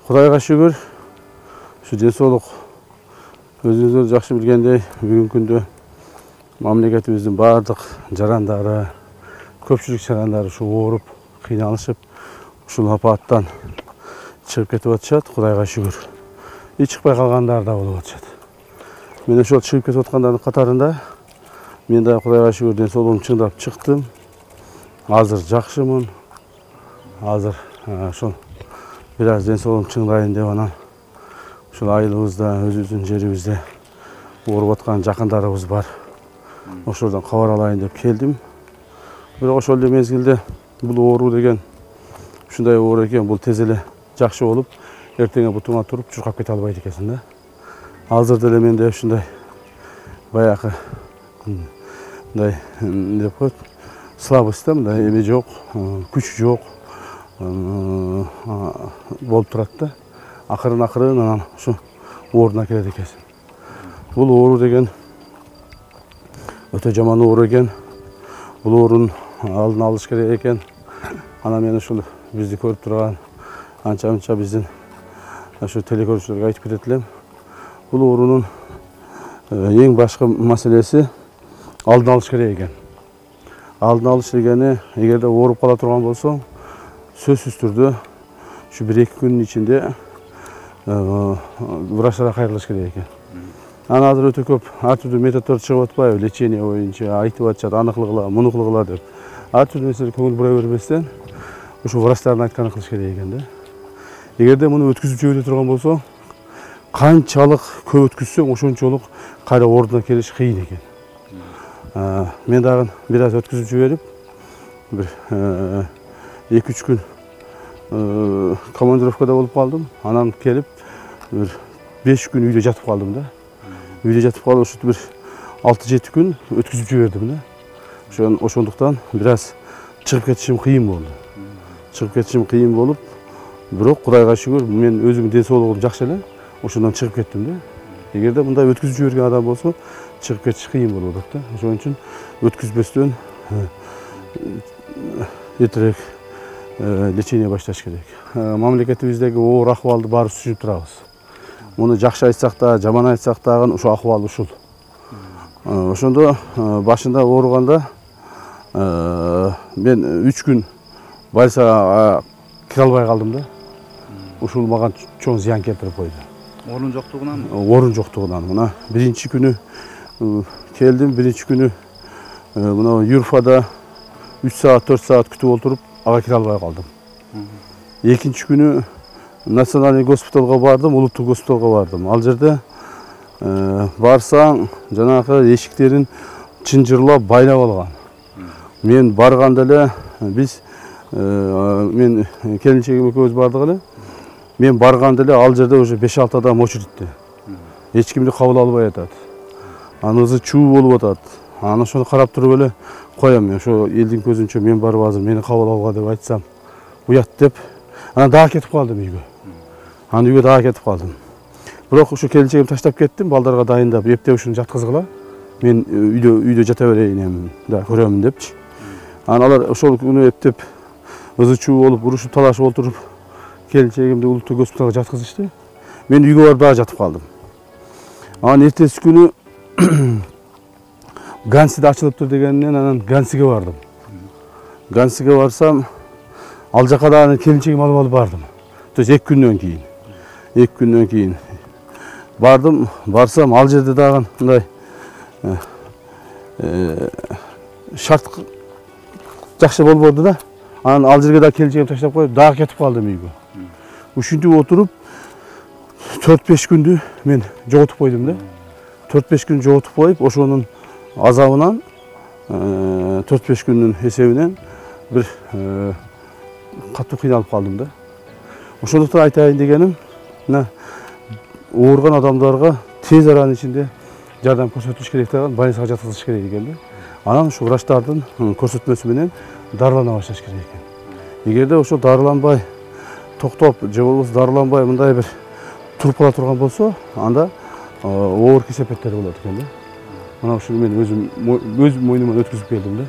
Кудайга шүгүр, ушу денсаулык өзүңүздөр жакшы билгендей, бүгүнкү күндө мамлекетибиздин бардык жарандары, көпчүлүк жарандары ушу ооруп, кыйналышып, ушул апаттан чыгып кетип атышат. Кудайга шүгүр. Чыкпай калгандар да болуп атышат. Мен ошол чыгып кетип аткандардын катарында мен да Кудайга шүгүр денсаулыгым чыңдап чыктым. Азыр жакшымын. Азыр ошол бир аз денсаулыгым чыңдайын деп анан ушул айылыбызда, өзүбүздүн жерибизде ооруп аткан жакындарыбыз бар. Ошолордон кабар алайын деп келдим. Бирок ошол эле мезгилде бул оору деген ушундай оору экен, бул тез эле жакшы болуп, эртең бутуңа туруп чуркап кете албайт экенсиң да. Азыр деле менде ушундай баягы мындай деп коет, слабость да, мындай эме жок, күч жок болуп турат да. Акырын анан ушу ооруна келет экенсиң. Бул оору деген өтө жаман оору экен. Бул оорунун алдын алыш керек экен. Анан мен ушул бизди көрүп турган анча-мынча биздин ушу телекөрүүчүлөргө айтып кетет элем. Бул оорунун эң башкы маселеси алдын алыш керек экен. Алдын алыш дегени, эгерде ооруп кала турган болсоң, сөзсүз түрдө ушу 1-2 күнүн ичинде врачтарга кайрылыш керек экен. Анан азыр өтө көп ар түрдүү методдор чыгып атпайбы, лечение боюнча айтып атышат, аныкылы кыла, мунукулу кыла деп. Ар түрдүү нерселерге көңүл бура бербестен, ушу врачтардын айтканын кылыш керек экен да. Эгерде муну өткүзүп жибере турган болсо, канчалык көп өткүзсөң, ошончолук кайра ордуна келиш кыйын экен. Мен дагы бир аз өткүзүп жиберип, бир 2-3 күн командировкада болуп калдым. Анан келип, бир 5 күн үйдө жатып калдым да. Үйдө жатып калып, ошо бир 6-7 күн өткүзүп жибердим да. Ошондуктан бир аз чыгып кетишим кыйын болду. Чыгып кетишим кыйын болуп, бирок Кудайга шүгүр, мен өзүмдүн денсаулыгым жакшы эле, ошондон чыгып кеттим да. Эгерде мындай өткүзүп жиберген адам болсо, чыгып кетиш кыйын болуп атат да. Ошон үчүн өткүзбөстөн эртерээк лечение башташ керек. Мамлекетибиздеги оор акыбалды баарыбыз түшүнүп турабыз. Муну жакшы айтсак да, жаман айтсак дагы ушу акыбал ушул. Ошондо башында ооруганда мен 3 күн больницага кире албай калдым да. Ушул мага чоң зыян келтирип койду. Орун жоктугунан? Орун жоктугунан. Мына биринчи күнү келдим, биринчи күнү мына Юрфада 3 саат, 4 саат күтүп отуруп, ага кире албай калдым. Экинчи күнү национальный госпиталга бардым, улуттук госпиталга бардым. Ал жерде барсаң, жанагы эшиктерин чынжырлап байлап алган. Мен барганда эле мен келинчегим экөөбүз бардык эле. Мен барганда эле ал жерде уже 5-6 адам очередьте. Эч кимди кабыл албай атат. Анын ызы чуу болуп атат. Аны ошону карап туруп эле коем, мен ошо элдин көзүнчө мен барып азыр мени кабыл алууга деп айтсам, уят деп. Анан дагы кетип калдым үйгө. Анан үйгө дагы кетип калдым. Бирок ушу келинчегимди таштап кеттим, балдарга дайындап, эптеп ушуну жаткызгыла. Мен үйдө жата берейин эми, да көрөмүн депчи. Анан алар ошол күнү эптеп ызы чуу болуп, урушуп талашып отуруп, келинчегимди улуттук госпиталга жаткызышты. Мен үйгө барып дагы жатып калдым. Анан эртеси күнү Гансиде ачылыптыр дегенинен анан Гансиге бардым. Гансиге барсам, ал жака дагы келинчегим алып бардым. То есть 2 күндөн кийин. 2 күндөн кийин бардым, барсам ал жерде дагы мындай шарт жакшы болбоду да. Анан ал жерге дагы келинчегимди таштап коюп, дагы кетип калдым үйгө. Ушинтип отуруп 4-5 күндү мен жоготуп койдум да. 4-5 күн жоготуп коюп, ошонун азабынан 4-5 күндүн эсебинен бир катуу кыйналып калдым да. Ошондуктан айтайын дегеним, мына ооруган адамдарга тез аранын ичинде жардам көрсөтүлүш керек деген, больницага жаткызылыш керек экен да. Анан ушу врачтардын көрсөтмөсү менен дарылана башташ керек экен. Эгерде ошо дарыланбай токтоп, же болбосо дарыланбай мындай бир туруп кала турган болсо, анда оор кесепеттер болот экен да. Мына ушуну мен өзүм мойнуман өткүзүп келдим да.